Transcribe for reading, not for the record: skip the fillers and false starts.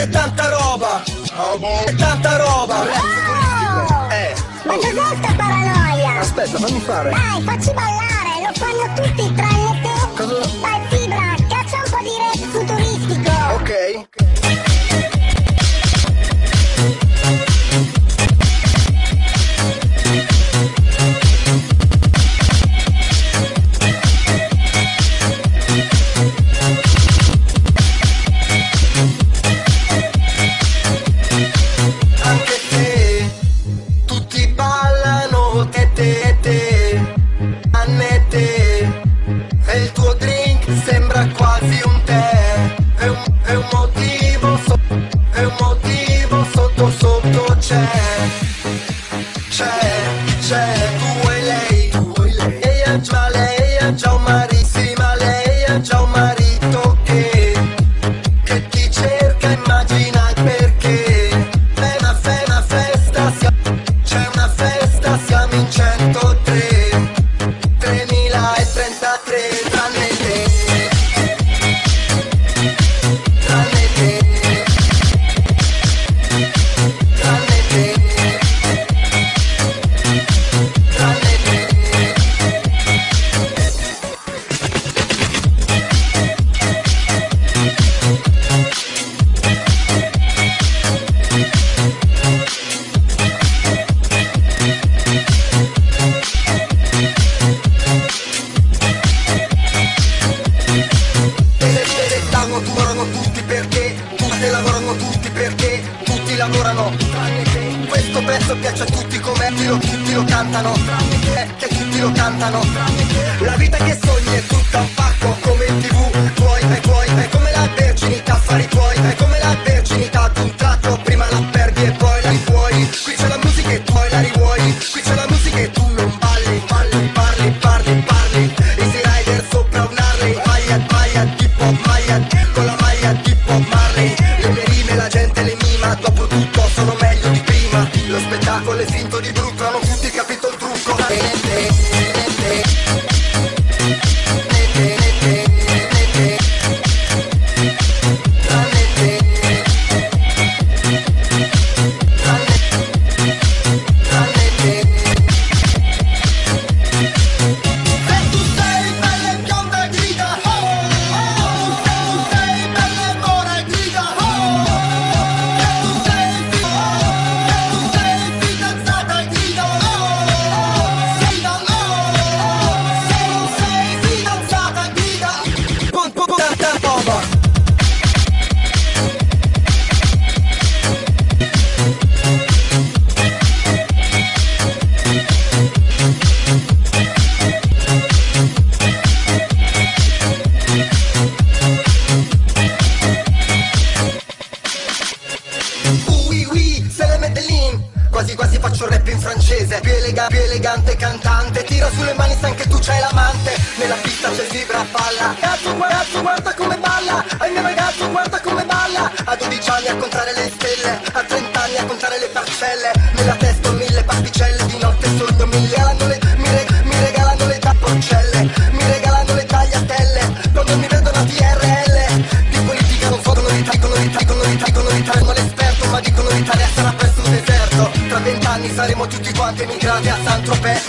È tanta roba, è tanta roba. Ma cos'è sta paranoia? Aspetta, fammi fare. Dai, facci ballare, lo fanno tutti tranne te. Cosa? Dai Fibra, caccia un po' di rap futuristico. Ok. Anche te, tutti ballano, te, anne te, e il tuo drink sembra quasi un tè, è un motivo, è un motivo sotto c'è, tu e lei, lei ha già un marito, sì, ma lei ha già un marito che ti cerca, immagina il perché. È una festa, c'è una festa, siamo in 103, 3033, tranne te, tranne te, tranne te, tranne te. Lavorano tutti perché, tutti lavorano tutti perché, tutti lavorano tranne te. Questo pezzo piace a tutti come tutti lo cantano, tranne te, che tutti lo cantano, tranne te. La vita che sogni è tutta un pacco, come in TV, puoi, è come la verginità, affari tuoi, è come la verginità, ad un tratto, prima la perdi e poi la rivuoi. Qui c'è la musica e poi la rivuoi, qui c'è la musica e tu non balli, parli, Easy Rider sopra un Harley, Maya, hip hop, Maya, con la maglia di Bob Marley. Le mie rime la gente le mima, dopo tutto sono meglio di prima. Lo spettacolo è finto di brutto, hanno tutti capito il trucco. Quasi faccio rap in francese, più elegante cantante, tira sulle mani se anche tu c'hai l'amante. Nella pista c'è Fibra, palla, cazzo guarda come balla, al mio ragazzo guarda come balla. A 12 anni a contare le stelle, a 30 anni a contare le parcelle. Nella testa ho 1000 pasticelle, di notte sogno mi regalano le tapporcelle, mi regalano le tagliatelle, quando mi vedono a TRL. Di politica non fotono dicono l'Italia, non l'esperto, ma dicono l'Italia sarà presto un deserto. Tra 20 anni saremo tutti quanti emigrati a Saint-Tropez.